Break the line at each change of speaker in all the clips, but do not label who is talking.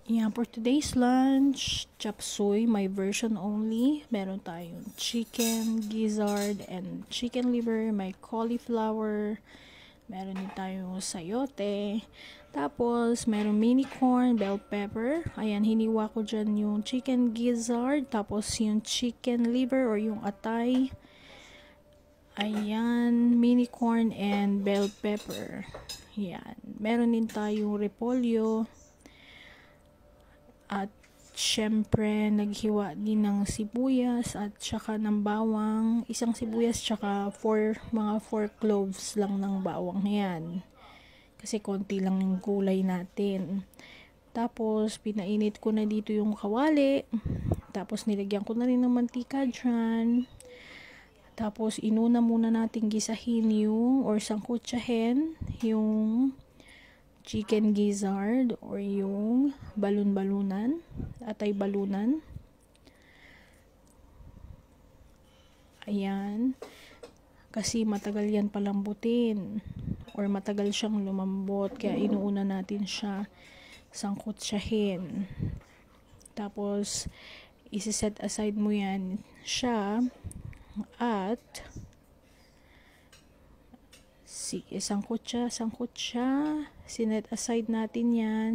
Yeah, for today's lunch, chop suey, my version only. Meron tayong chicken gizzard and chicken liver, may cauliflower. Meron din tayong sayote. Tapos, meron mini corn, bell pepper. Ayan, hiniwa ko dyan yung chicken gizzard. Tapos, yung chicken liver or yung atay. Ayan, mini corn and bell pepper. Ayan, meron din tayong repolyo. At syempre, naghiwa din ng sibuyas at saka ng bawang. Isang sibuyas tsaka mga 4 cloves lang ng bawang. Yan. Kasi konti lang yung gulay natin. Tapos, pinainit ko na dito yung kawali. Tapos, nilagyan ko na rin ng mantika dyan. Tapos, inuna muna natin gisahin or sangkutsahin yung chicken gizzard or yung balon-balunan, atay balunan. Ayan. Kasi matagal yan palambutin or matagal siyang lumambot kaya inuuna natin siya sangkutsahin. Tapos isi-set aside mo yan siya at sige, sangkot siya. Sinet aside natin yan.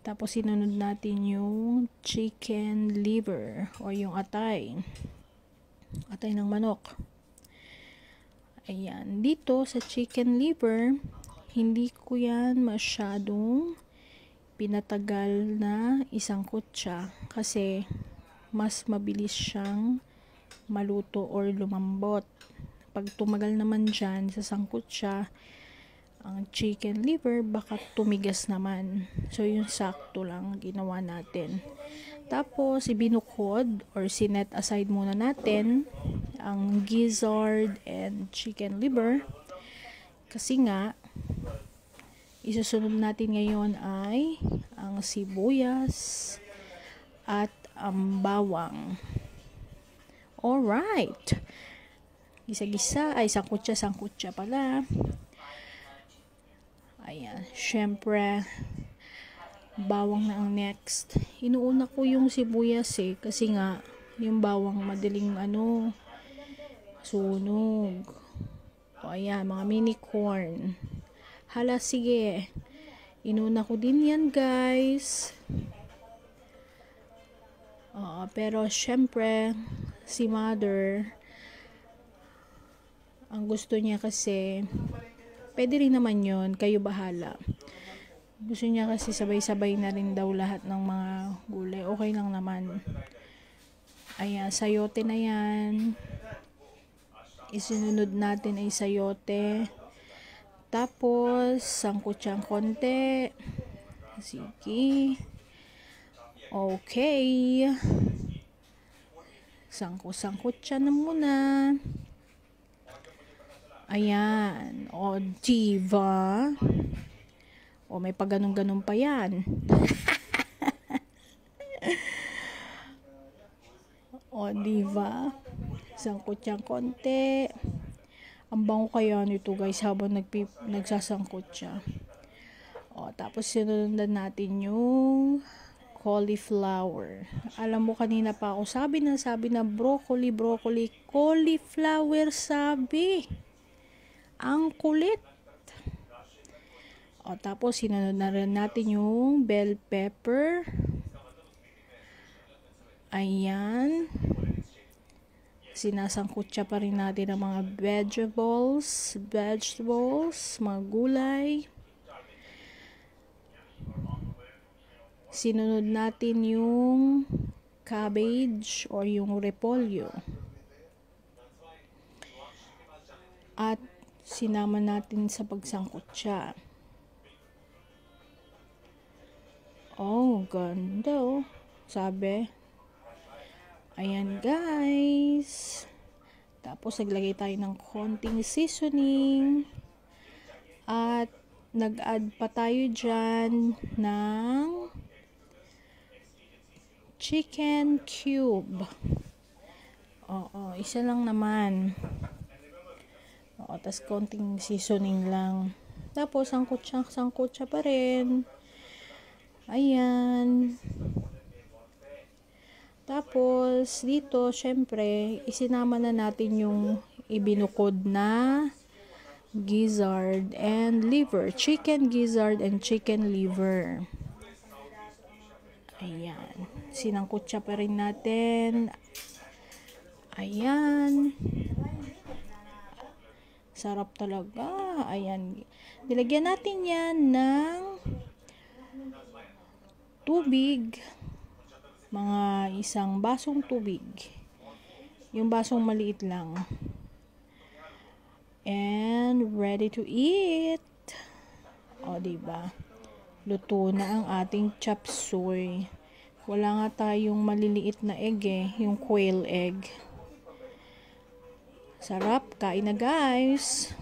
Tapos, sinunod natin yung chicken liver o yung atay. Atay ng manok. Ayan. Dito, sa chicken liver, hindi ko yan masyadong pinatagal na isangkot siya. Kasi, mas mabilis siyang maluto or lumambot. Pag tumagal naman dyan, sasangkot siya, ang chicken liver, baka tumigas naman. So, yung sakto lang ginawa natin. Tapos, ibinukod or sinet aside muna natin ang gizzard and chicken liver. Kasi nga, isusunod natin ngayon ay ang sibuyas at ang bawang. Alright. Gisa-gisa, ay sangkutsa pala. Ayan, syempre, bawang na ang next. Inuuna ko yung sibuyas kasi nga, yung bawang madaling sunog. O ayan, mga mini corn. Hala, sige. Inuna ko din yan, guys. Pero syempre, si mother, ang gusto niya kasi, pwede rin naman yon, kayo bahala. Gusto niya kasi sabay-sabay na rin daw lahat ng mga gulay. Okay lang naman. Ayan, sayote na yan. Isinunod natin ay sayote. Tapos, sangkot siyang konti. Sige. Okay. Sangkot siya na muna. Ayan. O, diva. O, may pagganong-ganon pa yan. O, diva. Sangkot siyang konti. Ang bango kaya nito, guys, habang nagsasangkot siya. O, tapos sinundan natin yung cauliflower. Alam mo, kanina pa ako sabi na broccoli, cauliflower sabi. Ang kulit. O, tapos sinunod na rin natin yung bell pepper. Ayan. Sinasangkot siya pa rin natin ng mga vegetables, mga gulay. Sinunod natin yung cabbage or yung repolyo. At sinama natin sa pagsangkot siya. Oh, ganda oh. Sabi. Ayan, guys. Tapos naglagay tayo ng konting seasoning. At nag-add pa tayo dyan ng chicken cube. Oo, isa lang naman. Oo, tas konting seasoning lang. Tapos, sangkot siya pa rin. Ayan. Tapos, dito, syempre, isinama na natin yung ibinukod na gizzard and liver. Chicken gizzard and chicken liver. Ayan. Sinangkot siya pa rin natin. Ayan. Sarap talaga. Ayan. Nilagyan natin yan ng tubig. Mga isang basong tubig. Yung basong maliit lang. And ready to eat. O, diba? Luto na ang ating chop suey. Wala nga tayong maliliit na egg yung quail egg. Sarap, kain na guys.